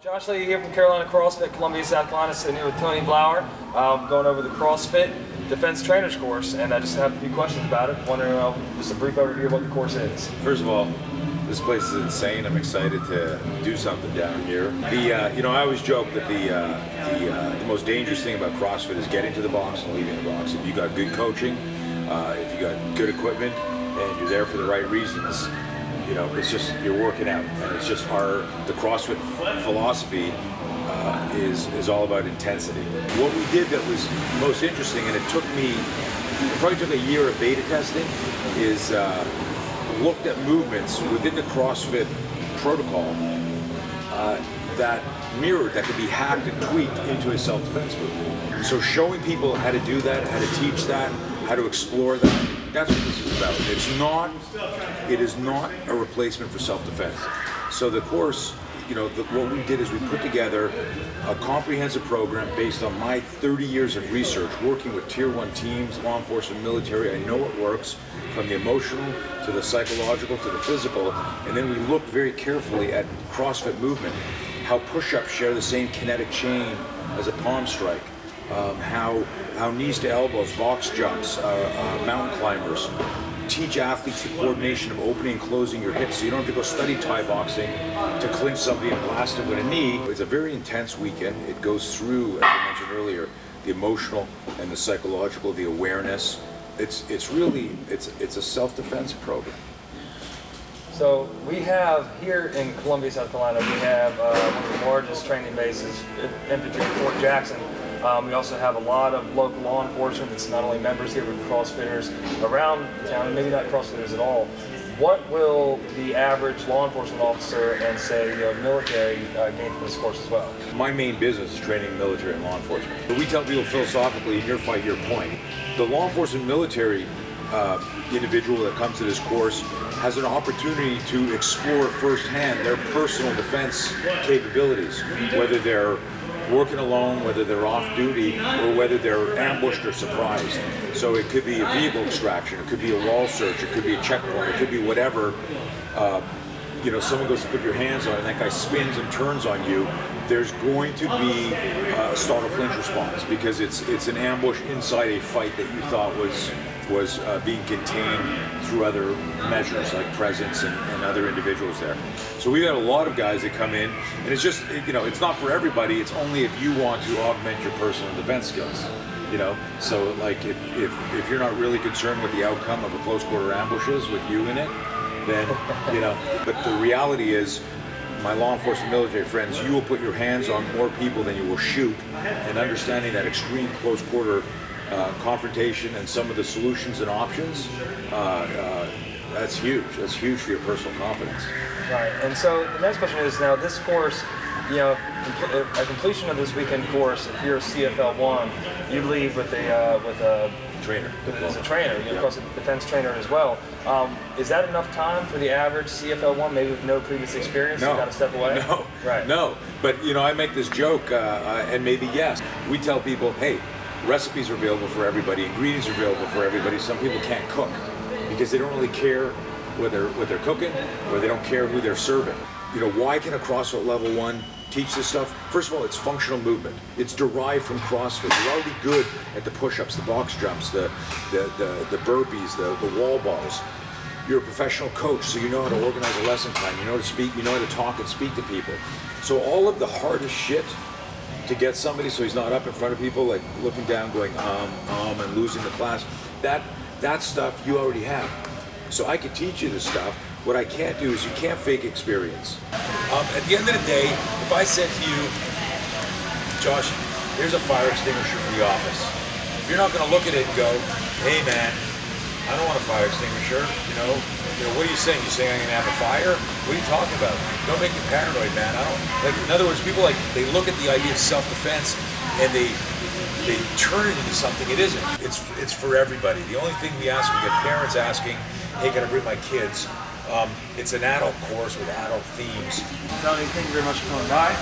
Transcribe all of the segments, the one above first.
Josh Lee here from Carolina CrossFit, Columbia, South Carolina, sitting here with Tony Blauer, going over the CrossFit Defense Trainers course, and I just have a few questions about it. Wondering just a brief overview of what the course is. First of all, this place is insane. I'm excited to do something down here. I always joke that the most dangerous thing about CrossFit is getting to the box and leaving the box. If you got good coaching, if you got good equipment, and you're there for the right reasons, it's just you're working out, and it's just the CrossFit philosophy is all about intensity. What we did that was most interesting, and it probably took a year of beta testing, is looked at movements within the CrossFit protocol that could be hacked and tweaked into a self-defense movement. So showing people how to do that, how to teach that, how to explore that, that's what this is about. It is not a replacement for self-defense. So the course, what we did is we put together a comprehensive program based on my 30 years of research, working with Tier 1 teams, law enforcement, military. I know it works, from the emotional to the psychological to the physical. And then we looked very carefully at CrossFit movement, how push-ups share the same kinetic chain as a palm strike, how knees to elbows, box jumps, mountain climbers. Teach athletes the coordination of opening and closing your hips, so you don't have to go study Thai boxing to clinch somebody and blast it with a knee. It's a very intense weekend. It goes through, as I mentioned earlier, the emotional and the psychological, the awareness. It's a self-defense program. So we have here in Columbia, South Carolina, we have one of the largest training bases, infantry, Fort Jackson. We also have a lot of local law enforcement that's not only members here, but CrossFitters around the town, maybe not CrossFitters at all. What will the average law enforcement officer and, say, military gain from this course as well? My main business is training military and law enforcement. But we tell people philosophically, in your fight, your point. The law enforcement military individual that comes to this course has an opportunity to explore firsthand their personal defense capabilities, whether they're working alone, whether they're off duty, or whether they're ambushed or surprised. So it could be a vehicle extraction, it could be a wall search, it could be a checkpoint, it could be whatever. Someone goes to put your hands on it and that guy spins and turns on you. There's going to be a startle flinch response because it's an ambush inside a fight that you thought was being contained through other measures like presence and other individuals there. So we've got a lot of guys that come in, and it's just, it's not for everybody. It's only if you want to augment your personal defense skills. So like if you're not really concerned with the outcome of a close quarter ambushes with you in it, then, but the reality is, my law enforcement military friends, you will put your hands on more people than you will shoot, and understanding that extreme close quarter confrontation and some of the solutions and options, that's huge. That's huge for your personal confidence. Right, and so the next question is, now this course, a completion of this weekend course, if you're a CFL1, you leave with a trainer. As a trainer, of course, a defense trainer as well. Is that enough time for the average CFL1, maybe with no previous experience? No. You got to step away? No. Right. No. But, I make this joke, and maybe yes. We tell people, hey, recipes are available for everybody, ingredients are available for everybody. Some people can't cook because they don't really care what they're cooking, or they don't care who they're serving. Why can a CrossFit Level 1 teach this stuff? First of all, it's functional movement. It's derived from CrossFit. You're already good at the push-ups, the box jumps, the burpees, the wall balls. You're a professional coach, so you know how to organize a lesson plan. You know how to speak, you know how to talk and speak to people. So all of the hardest shit to get somebody so he's not up in front of people, like looking down, going and losing the class, that stuff you already have. So I could teach you this stuff. What I can't do is you can't fake experience. At the end of the day, if I said to you, Josh, here's a fire extinguisher for the office, you're not going to look at it and go, hey man, I don't want a fire extinguisher. What are you saying? You saying I'm going to have a fire? What are you talking about? Don't make me paranoid, man. In other words, people they look at the idea of self-defense and they turn it into something it isn't. It's for everybody. The only thing we get parents asking, hey, can I bring my kids? It's an adult course with adult themes. Tony, thank you very much for coming by.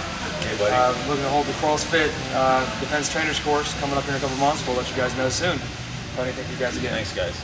Hey, buddy. We're going to hold the CrossFit Defense Trainers course coming up in a couple months. We'll let you guys know soon. Tony, thank you guys again. Thanks, guys.